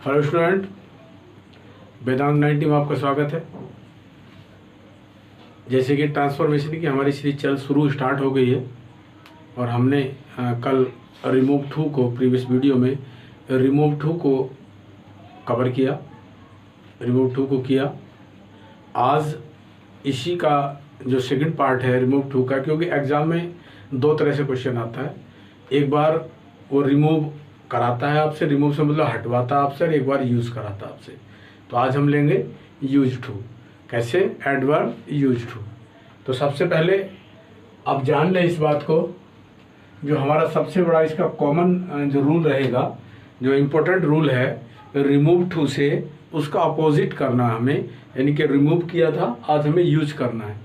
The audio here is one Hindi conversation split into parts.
हेलो स्टूडेंट, वेदांत 90 में आपका स्वागत है। जैसे कि ट्रांसफॉर्मेशन की हमारी सीरीज शुरू स्टार्ट हो गई है और हमने कल रिमूव टू को प्रीवियस वीडियो में रिमूव टू को कवर किया, रिमूव टू को किया। आज इसी का जो सेकंड पार्ट है रिमूव टू का, क्योंकि एग्ज़ाम में दो तरह से क्वेश्चन आता है। एक बार वो रिमूव कराता है आपसे, रिमूव से मतलब हटवाता है आपसे, और एक बार यूज़ कराता है आपसे। तो आज हम लेंगे यूज टू। कैसे? Adverb use too. तो सबसे पहले आप जान लें इस बात को, जो हमारा सबसे बड़ा इसका कॉमन जो रूल रहेगा, जो इम्पोर्टेंट रूल है रिमूव टू से उसका अपोजिट करना है हमें, यानी कि रिमूव किया था, आज हमें यूज करना है।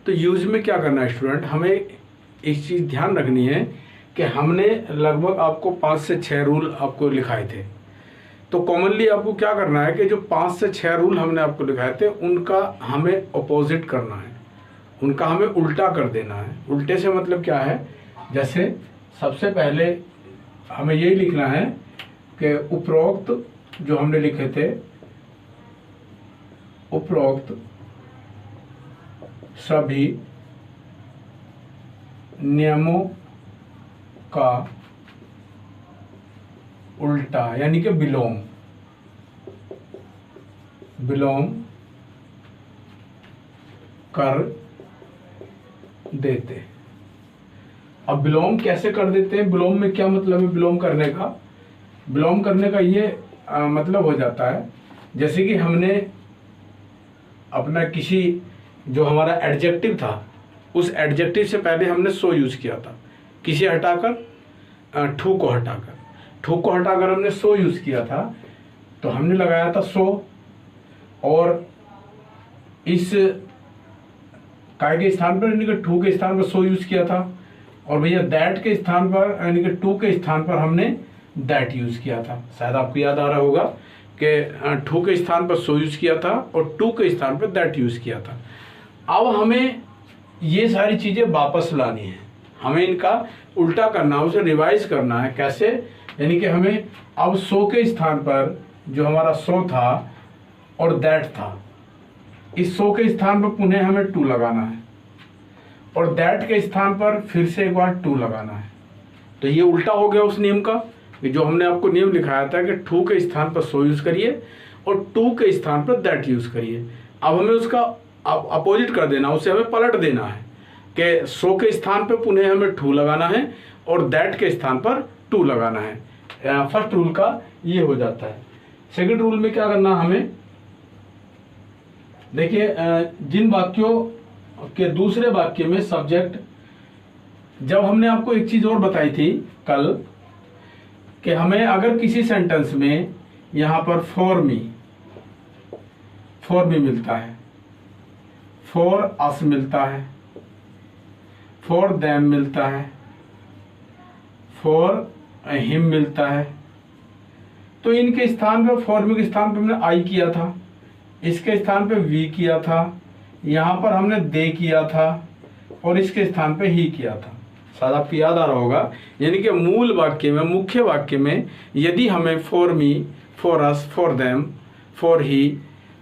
तो यूज में क्या करना है स्टूडेंट, हमें एक चीज़ ध्यान रखनी है कि हमने लगभग आपको 5 से 6 रूल आपको लिखाए थे। तो कॉमनली आपको क्या करना है कि जो 5 से 6 रूल हमने आपको लिखाए थे उनका हमें अपोजिट करना है, उनका हमें उल्टा कर देना है। उल्टे से मतलब क्या है, जैसे सबसे पहले हमें यही लिखना है कि उपरोक्त जो हमने लिखे थे, उपरोक्त सभी नियमों का उल्टा यानी कि विलोम कर देते। अब विलोम कैसे कर देते हैं? विलोम में क्या मतलब है? विलोम करने का ये मतलब हो जाता है, जैसे कि हमने अपना किसी जो हमारा एडजेक्टिव था, उस एडजेक्टिव से पहले हमने सो यूज किया था, किसे हटाकर, ठू को हटाकर हमने सो यूज किया था। तो हमने लगाया था सो, और इस काय के स्थान पर यानी कि ठू के स्थान पर सो यूज किया था, और भैया दैट के स्थान पर यानी कि टू के स्थान पर हमने दैट यूज किया था। शायद आपको याद आ रहा होगा कि ठू के स्थान पर सो यूज किया था और टू के स्थान पर दैट यूज किया था। अब हमें ये सारी चीजें वापस लानी है, हमें इनका उल्टा करना है, उसे रिवाइज करना है। कैसे? यानी कि हमें अब सो के स्थान पर जो हमारा सो था और दैट था, इस सो के स्थान पर पुनः हमें टू लगाना है, और दैट के स्थान पर फिर से एक बार टू लगाना है। तो ये उल्टा हो गया उस नियम का, जो हमने आपको नियम लिखाया था कि टू के स्थान पर सो यूज करिए और टू के स्थान पर दैट यूज करिए। अब हमें उसका अपोजिट कर देना, उसे हमें पलट देना है कि सो के स्थान पर पुनः हमें टू लगाना है और दैट के स्थान पर टू लगाना है। फर्स्ट रूल का ये हो जाता है। सेकंड रूल में क्या करना हमें, देखिए जिन वाक्यों के दूसरे वाक्य में सब्जेक्ट, जब हमने आपको एक चीज और बताई थी कल कि हमें अगर किसी सेंटेंस में यहां पर फॉर मी मिलता है, फॉर अस मिलता है, फॉर देम मिलता है, फॉर हिम मिलता है, तो इनके स्थान पर फॉर मी के स्थान पर हमने आई किया था, इसके स्थान पर वी किया था, यहाँ पर हमने दे किया था, और इसके स्थान पे ही किया था। शायद आपको याद आ रहा होगा। यानी कि मूल वाक्य में, मुख्य वाक्य में यदि हमें for me, for us, for them, for he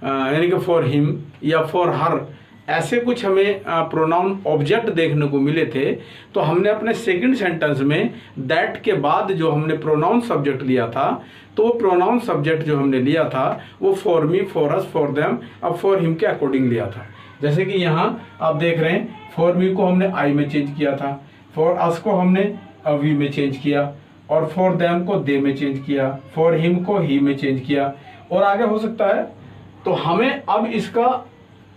यानी कि फॉर हिम या फॉर हर ऐसे कुछ हमें प्रोनाउन ऑब्जेक्ट देखने को मिले थे, तो हमने अपने सेकंड सेंटेंस में दैट के बाद जो हमने प्रोनाउन सब्जेक्ट लिया था, तो वो प्रोनाउन सब्जेक्ट जो हमने लिया था वो for me, for us, for them और फॉर हिम के अकॉर्डिंग लिया था। जैसे कि यहाँ आप देख रहे हैं, फॉर मी को हमने आई में चेंज किया था, फॉर अस को हमने वी में चेंज किया, और फॉर देम को दे में चेंज किया, फॉर हिम को ही में चेंज किया, और आगे हो सकता है। तो हमें अब इसका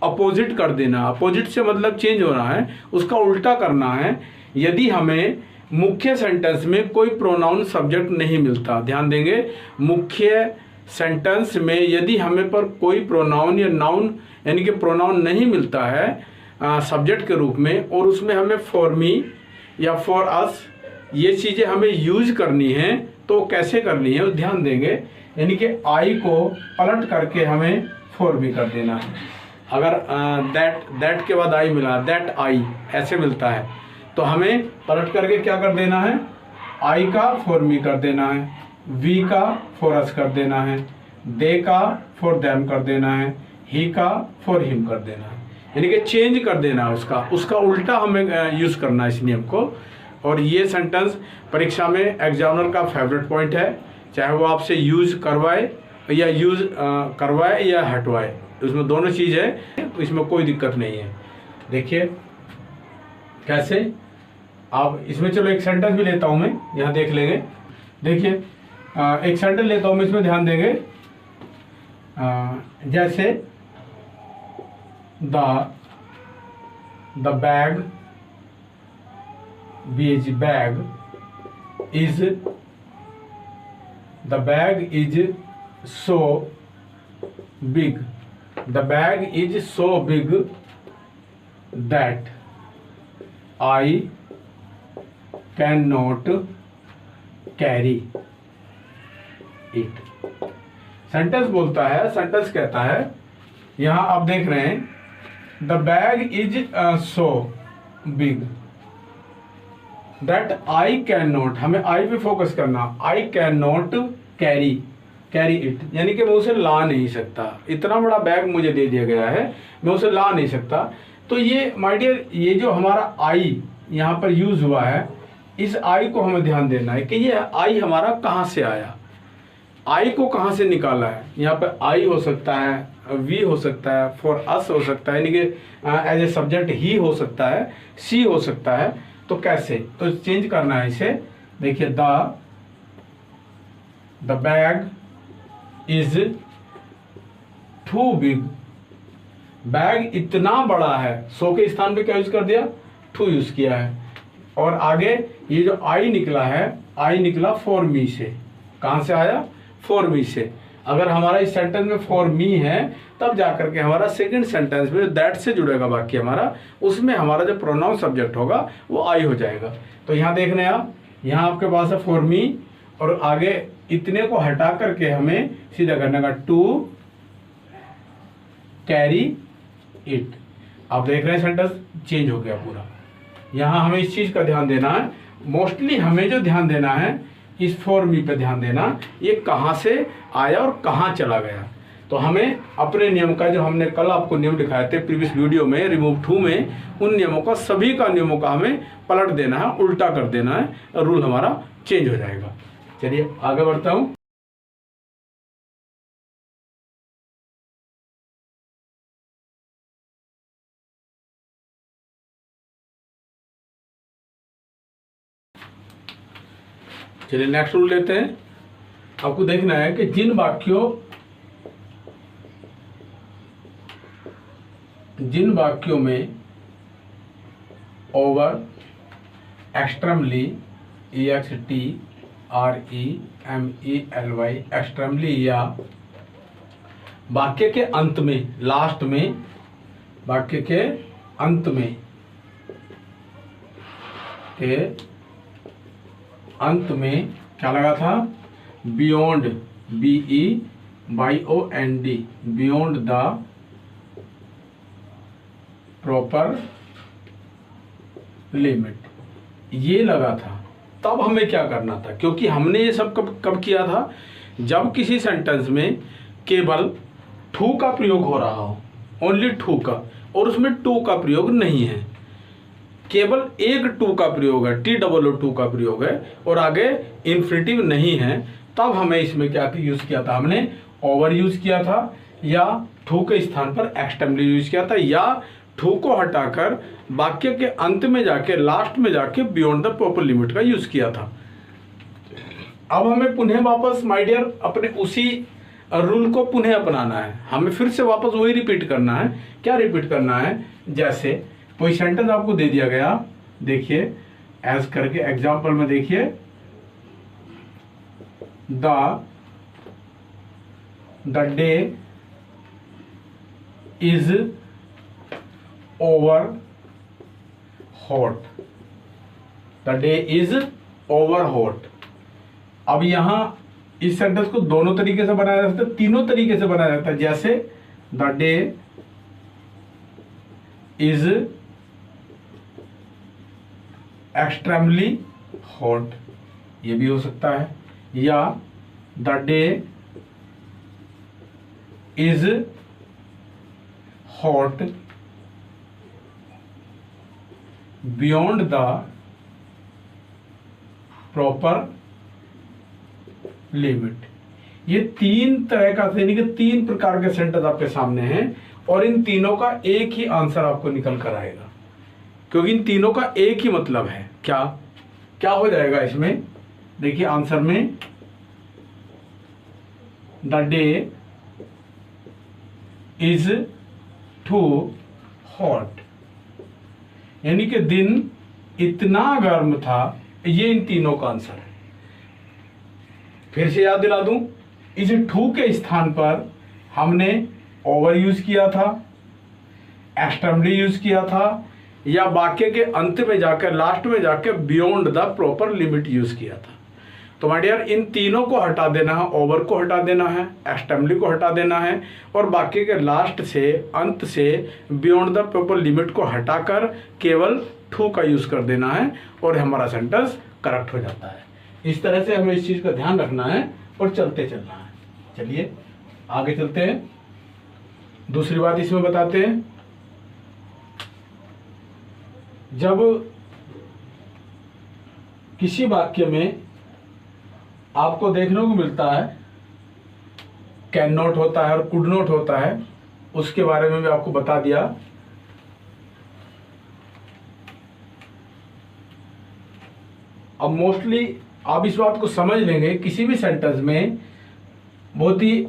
अपोजिट कर देना, अपोजिट से मतलब चेंज होना है, उसका उल्टा करना है। यदि हमें मुख्य सेंटेंस में कोई प्रोनाउन सब्जेक्ट नहीं मिलता, ध्यान देंगे, मुख्य सेंटेंस में यदि हमें पर कोई प्रोनाउन या नाउन यानी कि प्रोनाउन नहीं मिलता है सब्जेक्ट के रूप में, और उसमें हमें फॉर मी या फॉर अस ये चीज़ें हमें यूज करनी है, तो कैसे करनी है ध्यान देंगे। यानी कि आई को पलट करके हमें फॉर मी कर देना है। अगर दैट के बाद आई मिला, दैट आई ऐसे मिलता है, तो हमें पलट करके क्या कर देना है, आई का फॉर मी कर देना है, वी का फॉर अस कर देना है, दे का फॉर देम कर देना है, ही का फॉर हिम कर देना है, यानी कि चेंज कर देना है उसका उल्टा हमें यूज़ करना है इस नियम को। और ये सेंटेंस परीक्षा में एग्जामिनर का फेवरेट पॉइंट है, चाहे वो आपसे यूज़ करवाए या हटवाए, उसमें दोनों चीज़ है, इसमें कोई दिक्कत नहीं है। देखिए कैसे, आप इसमें चलो एक सेंटेंस भी लेता हूँ मैं, यहाँ देख लेंगे। देखिए एक सेंटेंस लेता हूँ मैं, इसमें ध्यान देंगे। जैसे the bag, bag is, the bag is so big, the bag is so big that I can not carry it. Sentence बोलता है, सेंटेंस कहता है, यहां आप देख रहे हैं the bag is so big that I can not, हमें आई पे फोकस करना, I can not carry it, यानी कि मैं उसे ला नहीं सकता, इतना बड़ा बैग मुझे दे दिया गया है, मैं उसे ला नहीं सकता। तो ये माय डियर, ये जो हमारा आई यहाँ पर यूज हुआ है, इस आई को हमें ध्यान देना है कि ये आई हमारा कहाँ से आया, आई को कहाँ से निकाला है। यहाँ पर आई हो सकता है, वी हो सकता है, फॉर अस हो सकता है, यानी कि एज ए सब्जेक्ट ही हो सकता है, सी हो सकता है। तो कैसे, तो चेंज करना है इसे। देखिए the bag is too big, bag इतना बड़ा है, सो के स्थान पे क्या यूज कर दिया, टू यूज किया है। और आगे ये जो आई निकला है, आई निकला फॉर मी से, कहां से आया, फॉर मी से। अगर हमारा इस सेंटेंस में फॉर मी है, तब जाकर के हमारा सेकंड सेंटेंस में दैट से जुड़ेगा वाक्य हमारा, उसमें हमारा जो प्रोनाउन सब्जेक्ट होगा वो आई हो जाएगा। तो यहाँ देख रहे हैं आप, यहाँ आपके पास है फॉर मी, और आगे इतने को हटा करके हमें सीधा करने का, टू कैरी इट। आप देख रहे हैं सेंटेंस चेंज हो गया पूरा। यहाँ हमें इस चीज का ध्यान देना है, मोस्टली हमें जो ध्यान देना है इस फॉर मी पे ध्यान देना, ये कहाँ से आया और कहाँ चला गया। तो हमें अपने नियम का, जो हमने कल आपको नियम दिखाए थे प्रीवियस वीडियो में, रिमूव टू में, उन नियमों का, सभी का नियमों का हमें पलट देना है, उल्टा कर देना है, और रूल हमारा चेंज हो जाएगा। चलिए आगे बढ़ता हूँ। चलिए नेक्स्ट रूल लेते हैं। आपको देखना है कि जिन वाक्यों में ओवर, एक्सट्रीमली, EXTREMELY, एक्सट्रीमली, या वाक्य के अंत में, लास्ट में, वाक्य के अंत में क्या लगा था, beyond, BEYOND, beyond the proper limit, ये लगा था। तब हमें क्या करना था, क्योंकि हमने ये सब कब किया था, जब किसी सेंटेंस में केवल टू का प्रयोग हो रहा हो, ओनली टू का, और उसमें टू का प्रयोग नहीं है, केवल एक टू का प्रयोग है, TOO का प्रयोग है, और आगे इन्फिनिटिव नहीं है, तब हमें इसमें क्या यूज किया था, हमने ओवर यूज किया था, या टू के स्थान पर एक्सट्रीमली यूज किया था, या टू को हटाकर वाक्य के अंत में जाके, लास्ट में जाके बियॉन्ड द प्रॉपर लिमिट का यूज किया था। अब हमें पुनः वापस माय डियर अपने उसी रूल को पुनः अपनाना है, हमें फिर से वापस वही रिपीट करना है। क्या रिपीट करना है, जैसे कोई सेंटेंस आपको दे दिया गया, देखिए एज करके एग्जांपल में देखिए, the day is over hot, the day is over hot. अब यहां इस सेंटेंस को दोनों तरीके से बनाया जा सकता है, तीनों तरीके से बनाया जाता है। जैसे the day is extremely hot, ये भी हो सकता है, या the day is hot beyond the proper limit. ये तीन तरह का, यानी कि तीन प्रकार के सेंटेंस आपके सामने हैं और इन तीनों का एक ही आंसर आपको निकल कर आएगा, क्योंकि इन तीनों का एक ही मतलब है। क्या क्या हो जाएगा इसमें? देखिए आंसर में, the day is too hot, यानी कि दिन इतना गर्म था। ये इन तीनों का आंसर है। फिर से याद दिला दूं, इस टू के स्थान पर हमने ओवर यूज किया था, एक्सट्रीमली यूज किया था, या वाक्य के अंत में जाकर, लास्ट में जाकर beyond the proper limit use किया था। तो माय डियर, इन तीनों को हटा देना है, ओवर को हटा देना है, एक्सट्रीमली को हटा देना है, और वाक्य के लास्ट से, अंत से बियॉन्ड द प्रॉपर लिमिट को हटाकर केवल टू का यूज कर देना है और हमारा सेंटेंस करेक्ट हो जाता है। इस तरह से हमें इस चीज का ध्यान रखना है और चलते चलना है। चलिए आगे चलते हैं। दूसरी बात इसमें बताते हैं, जब किसी वाक्य में आपको देखने को मिलता है कैन नॉट होता है और कुड नॉट होता है, उसके बारे में भी आपको बता दिया। अब मोस्टली आप इस बात को समझ लेंगे, किसी भी सेंटेंस में बहुत ही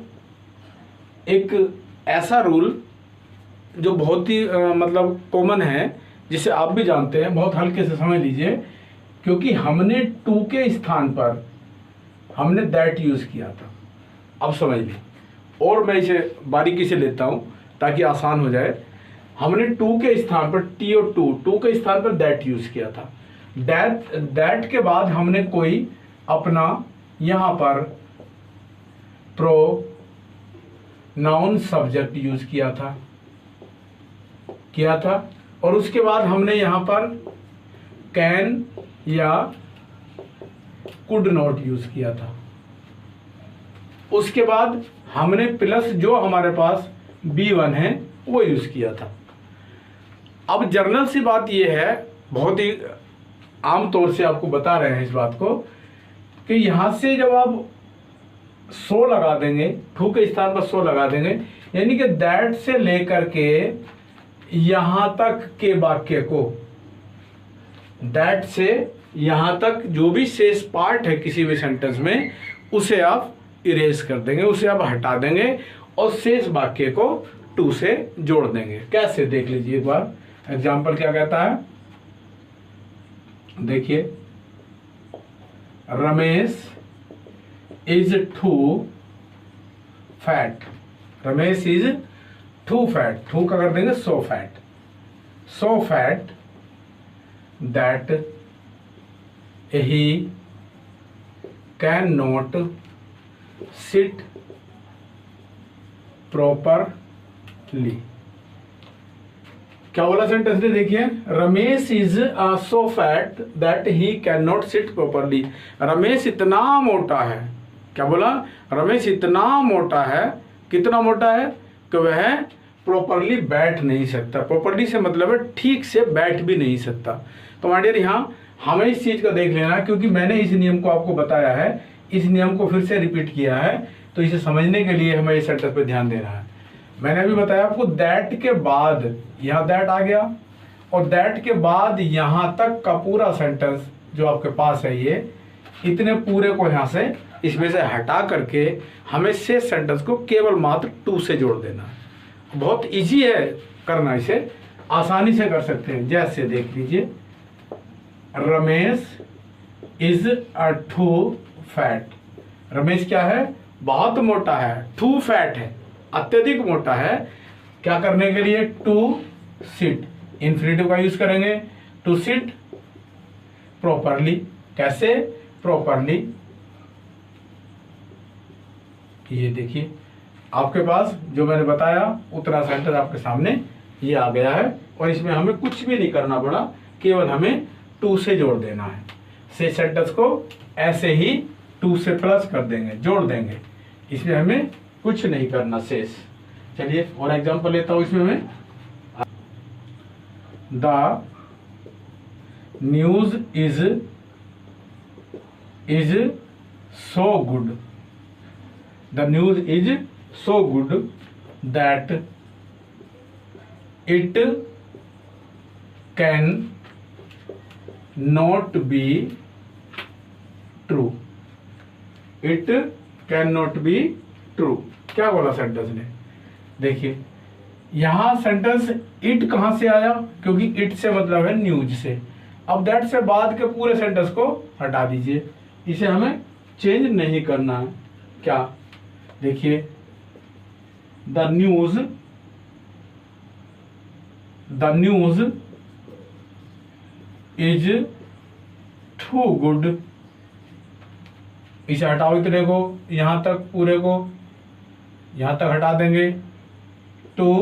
एक ऐसा रूल जो बहुत ही मतलब कॉमन है, जिसे आप भी जानते हैं, बहुत हल्के से समझ लीजिए, क्योंकि हमने टू के स्थान पर हमने दैट यूज किया था। अब समझ ली, और मैं इसे बारीकी से लेता हूं ताकि आसान हो जाए। हमने टू के स्थान पर टी और टू के स्थान पर दैट यूज किया था। दैट के बाद हमने कोई अपना यहां पर नाउन सब्जेक्ट यूज किया था, और उसके बाद हमने यहां पर कैन या कुड नॉट यूज किया था। उसके बाद हमने प्लस जो हमारे पास B1 है वो यूज किया था। अब जर्नल सी बात यह है, बहुत ही आम तौर से आपको बता रहे हैं इस बात को, कि यहां से जब आप 100 लगा देंगे, टू के स्थान पर 100 लगा देंगे, यानी कि दैट से लेकर के यहां तक के वाक्य को, दैट से यहां तक जो भी शेष पार्ट है किसी भी सेंटेंस में, उसे आप इरेज कर देंगे, उसे आप हटा देंगे और शेष वाक्य को टू से जोड़ देंगे। कैसे देख लीजिए एक बार एग्जाम्पल क्या कहता है, देखिए, Ramesh is too fat, Ramesh is too fat, too का कर देंगे so fat that he can not sit properly. क्या बोला सेंटेंस ने? देखिए, Ramesh is so fat that he can not sit properly. Ramesh इतना मोटा है, क्या बोला? रमेश इतना मोटा है, कितना मोटा है कि वह प्रॉपरली बैठ नहीं सकता। प्रॉपरली से मतलब है ठीक से बैठ भी नहीं सकता। तो माय डियर, यहाँ हमें इस चीज का देख लेना, क्योंकि मैंने इस नियम को आपको बताया है, इस नियम को फिर से रिपीट किया है, तो इसे समझने के लिए हमें इस सेंटेंस पे ध्यान देना है। मैंने अभी बताया आपको, दैट के बाद यहाँ दैट आ गया, और दैट के बाद यहाँ तक का पूरा सेंटेंस जो आपके पास है, ये इतने पूरे को यहाँ से इसमें से हटा करके हमें शेष सेंटेंस को केवल मात्र टू से जोड़ देना है। बहुत इजी है करना, इसे आसानी से कर सकते हैं। जैसे देख लीजिए, Ramesh is a too fat, Ramesh क्या है? बहुत मोटा है, टू फैट है, अत्यधिक मोटा है। क्या करने के लिए? टू सिट, इन्फिनिटिव का यूज करेंगे, टू सिट प्रॉपरली। कैसे प्रॉपरली? ये देखिए, आपके पास जो मैंने बताया उतना सेंटेंस आपके सामने ये आ गया है, और इसमें हमें कुछ भी नहीं करना पड़ा, केवल हमें टू से जोड़ देना है। से सेंटेंस को ऐसे ही टू से प्लस कर देंगे, जोड़ देंगे, इसमें हमें कुछ नहीं करना शेष। चलिए और एग्जांपल लेता हूं इसमें मैं। The news is so good, the news is so good that it can not be true, it can not be true. क्या बोला सेंटेंस ने, देखिए यहां सेंटेंस इट कहां से आया, क्योंकि इट से मतलब है न्यूज से। अब दैट से बाद के पूरे सेंटेंस को हटा दीजिए, इसे हमें चेंज नहीं करना है। क्या, देखिए the news is too good, इसे हटाओ, इतने को यहां तक, पूरे को यहां तक हटा देंगे, टू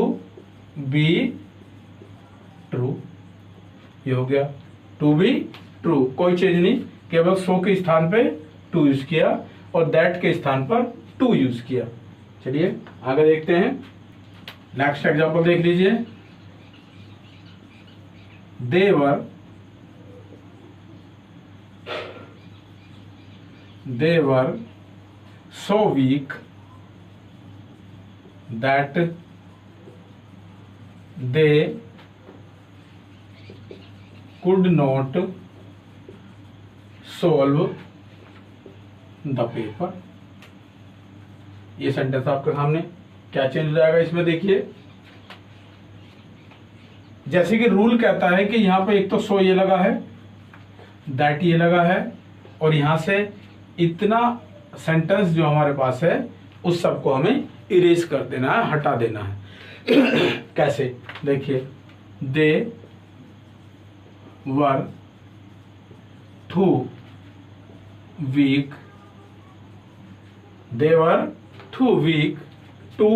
बी ट्रू, ये हो गया टू बी ट्रू। कोई चेंज नहीं, केवल सो के स्थान पे टू यूज किया और दैट के स्थान पर टू यूज किया। चलिए आगे देखते हैं, नेक्स्ट एग्जांपल देख लीजिए। they were so weak that they could not solve the paper। ये सेंटेंस आपके सामने क्या चेंज हो जाएगा इसमें, देखिए जैसे कि रूल कहता है कि यहाँ पे एक तो सो ये लगा है, दैट ये लगा है, और यहां से इतना सेंटेंस जो हमारे पास है उस सबको हमें इरेज कर देना है, हटा देना है। कैसे, देखिए they were too weak, they were too weak to,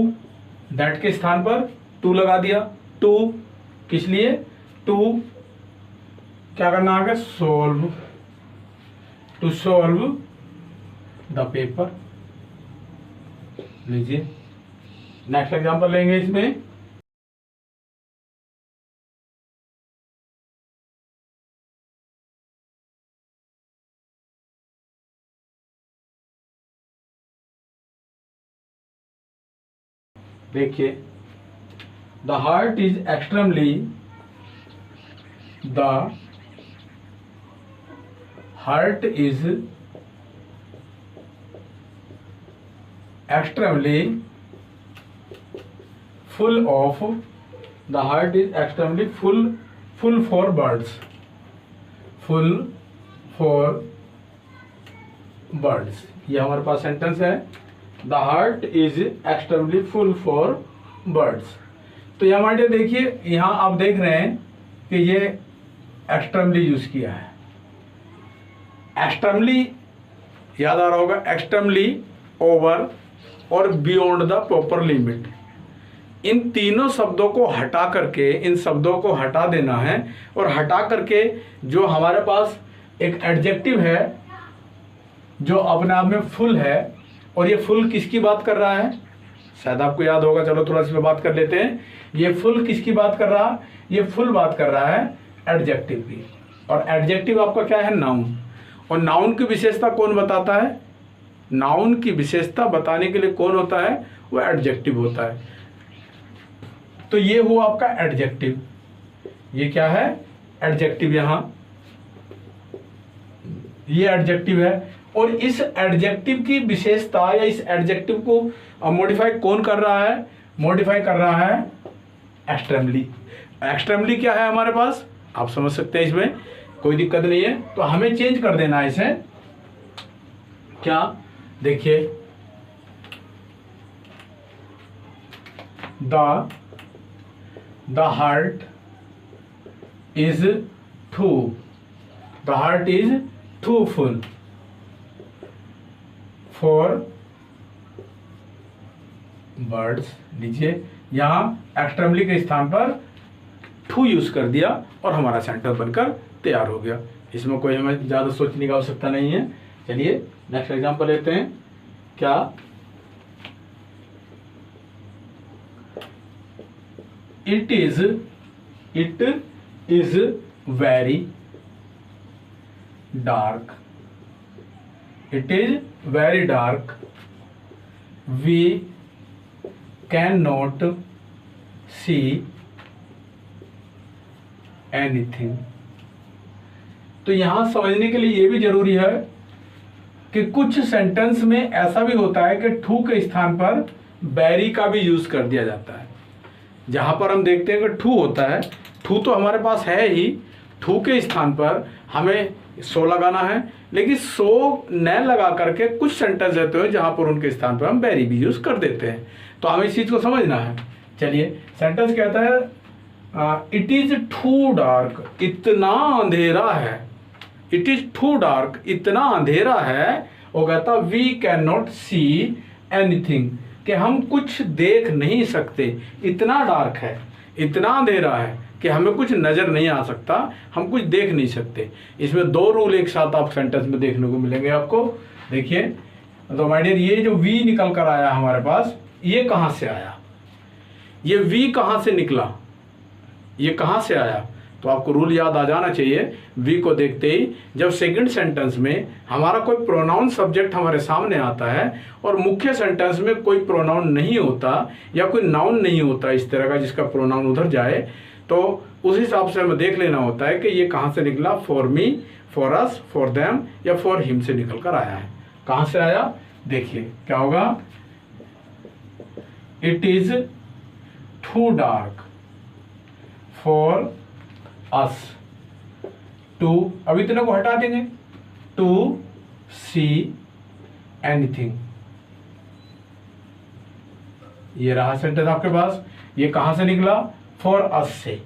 that के स्थान पर टू लगा दिया, टू किस लिए, टू क्या करना आगे, solve, to solve the paper. लीजिए नेक्स्ट एग्जांपल लेंगे इसमें। देखिए the heart is extremely, the heart is extremely full of, the heart is extremely full for birds, full for birds। ये हमारे पास सेंटेंस है, the heart is extremely full for birds। तो ये हमारे देखिए यहाँ आप देख रहे हैं कि ये extremely यूज किया है, extremely याद आ रहा होगा, extremely, ओवर और बियॉन्ड द प्रॉपर लिमिट। इन तीनों शब्दों को हटा करके, इन शब्दों को हटा देना है, और हटा करके जो हमारे पास एक एडजेक्टिव है जो अपने आप में फुल है, और ये फुल किसकी बात कर रहा है, शायद आपको याद होगा, चलो थोड़ा सी बात कर लेते हैं। ये फुल किसकी बात कर रहा है, ये फुल बात कर रहा है एडजेक्टिव की, और एडजेक्टिव आपका क्या है, नाउन। और नाउन की विशेषता कौन बताता है, नाउन की विशेषता बताने के लिए कौन होता है, वो एडजेक्टिव होता है। तो ये हुआ आपका एडजेक्टिव, ये क्या है, एडजेक्टिव, यहां ये एडजेक्टिव है। और इस एडजेक्टिव की विशेषता या इस एडजेक्टिव को मॉडिफाई कौन कर रहा है, मॉडिफाई कर रहा है एक्सट्रीमली। एक्सट्रीमली क्या है हमारे पास, आप समझ सकते हैं, इसमें कोई दिक्कत नहीं है। तो हमें चेंज कर देना है इसे, क्या, देखिए the heart is too, the heart is too full for birds. लीजिए यहां एक्सट्रीमली के स्थान पर टू यूज कर दिया और हमारा सेंटेंस बनकर तैयार हो गया। इसमें कोई हमें ज्यादा सोचने की आवश्यकता नहीं है। चलिए नेक्स्ट एग्जांपल लेते हैं। क्या, it is very dark, it is very dark, we can not see anything. तो यहां समझने के लिए यह भी जरूरी है कि कुछ सेंटेंस में ऐसा भी होता है कि टू के स्थान पर वेरी का भी यूज कर दिया जाता है। जहां पर हम देखते हैं कि टू होता है, टू तो हमारे पास है ही, टू के स्थान पर हमें सो लगाना है, लेकिन सो न लगा करके कुछ सेंटेंस रहते हैं जहां पर उनके स्थान पर हम वेरी भी यूज कर देते हैं। तो हमें इस चीज को समझना है। चलिए, सेंटेंस कहता है इट इज टू डार्क, इतना अंधेरा है, इट इज टू डार्क, इतना अंधेरा है। वो कहता we can not see anything, कि हम कुछ देख नहीं सकते, इतना डार्क है, इतना अंधेरा है कि हमें कुछ नजर नहीं आ सकता, हम कुछ देख नहीं सकते। इसमें दो रूल एक साथ आप सेंटेंस में देखने को मिलेंगे आपको। देखिए, तो माय डियर, ये जो वी निकल कर आया हमारे पास, ये कहां से आया, ये वी कहां से निकला, ये कहां से आया? तो आपको रूल याद आ जाना चाहिए। वी को देखते ही जब सेकंड सेंटेंस में हमारा कोई प्रोनाउन सब्जेक्ट हमारे सामने आता है और मुख्य सेंटेंस में कोई प्रोनाउन नहीं होता या कोई नाउन नहीं होता इस तरह का जिसका प्रोनाउन उधर जाए, तो उस हिसाब से हमें देख लेना होता है कि ये कहां से निकला। For me, for us, for them या फॉर हिम से निकल कर आया है। कहां से आया? देखिए क्या होगा, it is too dark for us to, अब इतने को हटा देंगे, टू सी एनीथिंग। ये रहा सेंटेंस आपके पास। ये कहां से निकला? फॉर अस से।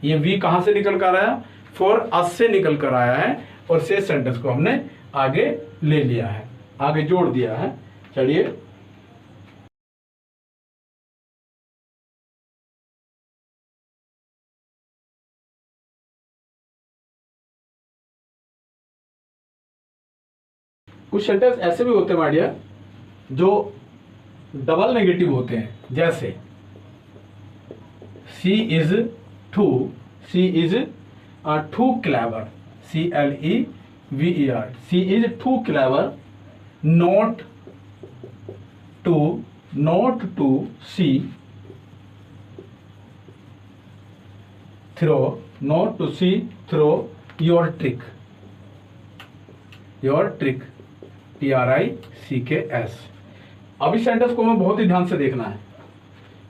ये वी कहां से निकल कर आया? फॉर अस से निकल कर आया है, और से सेंटेंस को हमने आगे ले लिया है, आगे जोड़ दिया है। चलिए, कुछ सेंटेंस ऐसे भी होते हैं माय डियर जो डबल नेगेटिव होते हैं, जैसे she is too, she is too clever, CLEVER, she is too clever not to see through, not to see through your trick, TRICKS। अब इस सेंटेंस को हमें बहुत ही ध्यान से देखना है,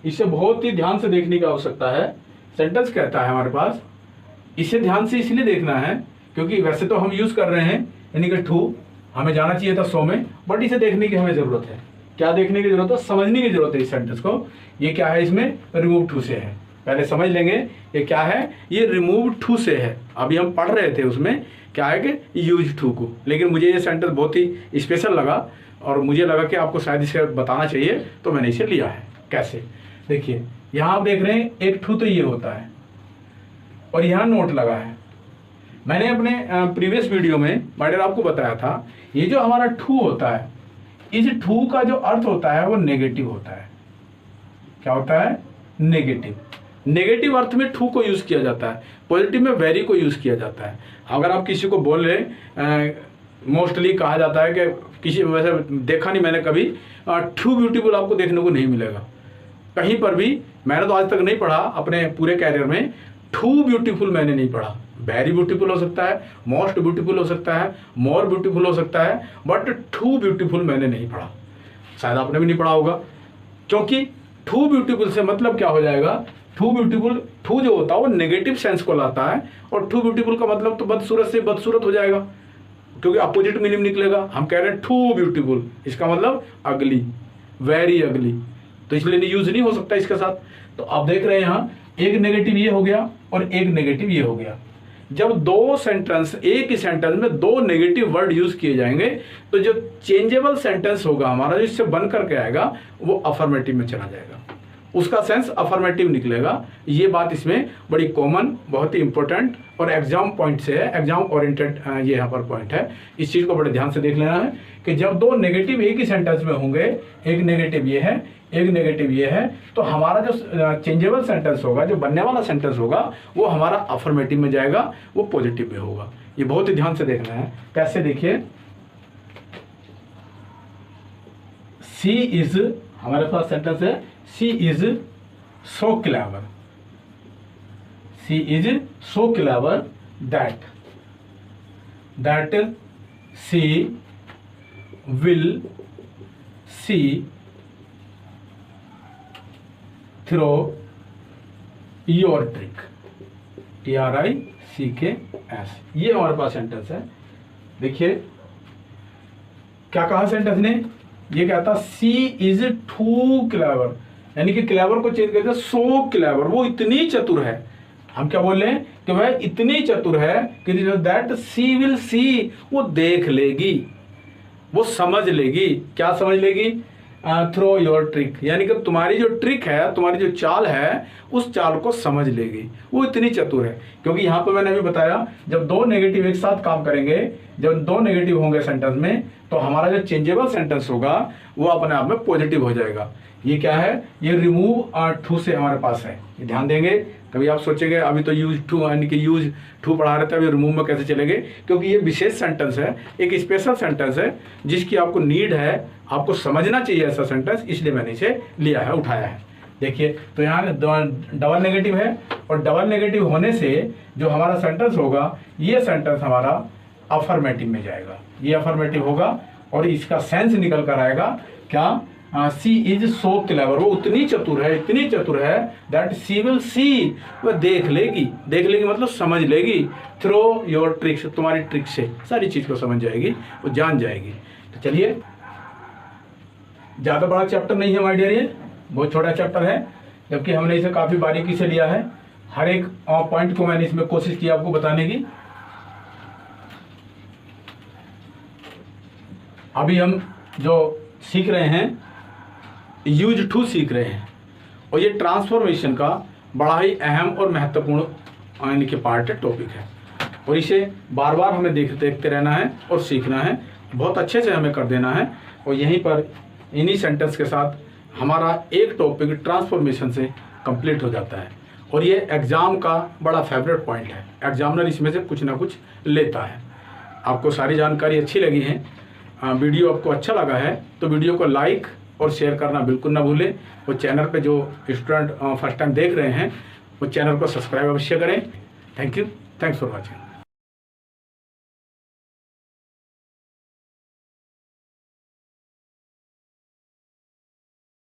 इसे बहुत ही ध्यान से देखने की आवश्यकता है। सेंटेंस कहता है हमारे पास, इसे ध्यान से इसलिए देखना है क्योंकि वैसे तो हम यूज कर रहे हैं यानी कि टू, हमें जाना चाहिए था सो में, बट इसे देखने की हमें जरूरत है। क्या देखने की जरूरत है? समझने की जरूरत है इस सेंटेंस को। ये क्या है? इसमें रिमूव टू से है, पहले समझ लेंगे ये क्या है। ये रिमूव टू से है। अभी हम पढ़ रहे थे उसमें क्या है कि यूज टू को, लेकिन मुझे ये सेंटेंस बहुत ही स्पेशल लगा और मुझे लगा कि आपको शायद इसे बताना चाहिए, तो मैंने इसे लिया है। कैसे? देखिए, यहाँ आप देख रहे हैं एक टू तो ये होता है और यहाँ नोट लगा है। मैंने अपने प्रीवियस वीडियो में माइडियर आपको बताया था, ये जो हमारा टू होता है, इस टू का जो अर्थ होता है वो नेगेटिव होता है। क्या होता है? नेगेटिव। नेगेटिव अर्थ में टू को यूज किया जाता है, पॉजिटिव में वेरी को यूज किया जाता है। अगर आप किसी को बोल रहे, मोस्टली कहा जाता है कि किसी, वैसे देखा नहीं मैंने कभी, टू ब्यूटीफुल आपको देखने को नहीं मिलेगा कहीं पर भी। मैंने तो आज तक नहीं पढ़ा अपने पूरे कैरियर में, टू ब्यूटीफुल मैंने नहीं पढ़ा। वेरी ब्यूटीफुल हो सकता है, मोस्ट ब्यूटीफुल हो सकता है, मोर ब्यूटीफुल हो सकता है, बट टू ब्यूटीफुल मैंने नहीं पढ़ा। शायद आपने भी नहीं पढ़ा होगा, क्योंकि टू ब्यूटीफुल से मतलब क्या हो जाएगा? टू ब्यूटीफुल, टू जो होता है वो नेगेटिव सेंस को लाता है, और टू ब्यूटीफुल का मतलब तो बदसूरत से बदसूरत हो जाएगा, क्योंकि अपोजिट मीनिंग निकलेगा। हम कह रहे हैं टू ब्यूटीफुल, इसका मतलब अगली, वेरी अगली, तो इसलिए यूज नहीं हो सकता इसके साथ। तो आप देख रहे हैं यहाँ एक नेगेटिव ये हो गया और एक नेगेटिव ये हो गया। जब दो सेंटेंस, एक ही सेंटेंस में दो नेगेटिव वर्ड यूज किए जाएंगे, तो जो चेंजेबल सेंटेंस होगा हमारा, जो इससे बन करके आएगा, वो अफर्मेटिव में चला जाएगा। उसका सेंस अफर्मेटिव निकलेगा। ये बात इसमें बड़ी कॉमन, बहुत ही इंपॉर्टेंट और एग्जाम पॉइंट से है, एग्जाम ओरिएंटेड ये यहाँ पर पॉइंट है। इस चीज़ को बड़े ध्यान से देख लेना है कि जब दो नेगेटिव एक ही सेंटेंस में होंगे, एक नेगेटिव ये है, एक नेगेटिव ये है, तो हमारा जो चेंजेबल सेंटेंस होगा, जो बनने वाला सेंटेंस होगा, वो हमारा अफर्मेटिव में जाएगा, वो पॉजिटिव में होगा। ये बहुत ही ध्यान से देखना है। कैसे? देखिए, सी इज, हमारे पास सेंटेंस है, she is so clever, she is so clever that she will see through your trick, TRICKS। ये हमारे पास सेंटेंस है। देखिए क्या कहा सेंटेंस ने, ये कहता सी इज टू क्लेवर, यानी कि क्लेवर को चेंज करते सो क्लेवर, वो इतनी चतुर है। हम क्या बोल रहे हैं कि वह इतनी चतुर है कि दैट सी विल सी, वो देख लेगी, वो समझ लेगी। क्या समझ लेगी? थ्रो योर ट्रिक, यानी कि तुम्हारी जो ट्रिक है, तुम्हारी जो चाल है, उस चाल को समझ लेगी, वो इतनी चतुर है। क्योंकि यहाँ पर मैंने अभी बताया, जब दो नेगेटिव एक साथ काम करेंगे, जब दो नेगेटिव होंगे सेंटेंस में, तो हमारा जो चेंजेबल सेंटेंस होगा वो अपने आप में पॉजिटिव हो जाएगा। ये क्या है? ये रिमूव टू से हमारे पास है, ये ध्यान देंगे। कभी आप सोचेंगे अभी तो यूज टू, यानी कि यूज टू पढ़ा रहे थे, अभी रिमूव में कैसे चलेंगे? क्योंकि ये विशेष सेंटेंस है, एक स्पेशल सेंटेंस है जिसकी आपको नीड है, आपको समझना चाहिए ऐसा सेंटेंस, इसलिए मैंने इसे लिया है, उठाया है। देखिए, तो यहाँ डबल नेगेटिव है, और डबल नेगेटिव होने से जो हमारा सेंटेंस होगा, ये सेंटेंस हमारा अफर्मेटिव में जाएगा, ये अफर्मेटिव होगा। और इसका सेंस निकल कर आएगा क्या? सी इज सो क्लेवर, वो उतनी चतुर है, इतनी चतुर है, दैट सी विल सी, वह देख लेगी, देख लेगी मतलब समझ लेगी, थ्रो योर ट्रिक्स, तुम्हारी ट्रिक से सारी चीज को समझ जाएगी, वो जान जाएगी। तो चलिए, ज्यादा बड़ा चैप्टर नहीं है माय डियर, ये बहुत छोटा चैप्टर है, जबकि हमने इसे काफी बारीकी से लिया है। हर एक पॉइंट को मैंने इसमें कोशिश की आपको बताने की। अभी हम जो सीख रहे हैं, यूज टू सीख रहे हैं, और ये ट्रांसफॉर्मेशन का बड़ा ही अहम और महत्वपूर्ण यानी कि पार्ट है, टॉपिक है, और इसे बार बार हमें देखते रहना है और सीखना है, बहुत अच्छे से हमें कर देना है। और यहीं पर इन्हीं सेंटेंस के साथ हमारा एक टॉपिक ट्रांसफॉर्मेशन से कंप्लीट हो जाता है, और ये एग्ज़ाम का बड़ा फेवरेट पॉइंट है। एग्जामिनर इसमें से कुछ ना कुछ लेता है। आपको सारी जानकारी अच्छी लगी है, वीडियो आपको अच्छा लगा है, तो वीडियो को लाइक और शेयर करना बिल्कुल ना भूलें। और चैनल पे जो स्टूडेंट फर्स्ट टाइम देख रहे हैं, वो चैनल को सब्सक्राइब अवश्य करें। Thank you, thanks for watching.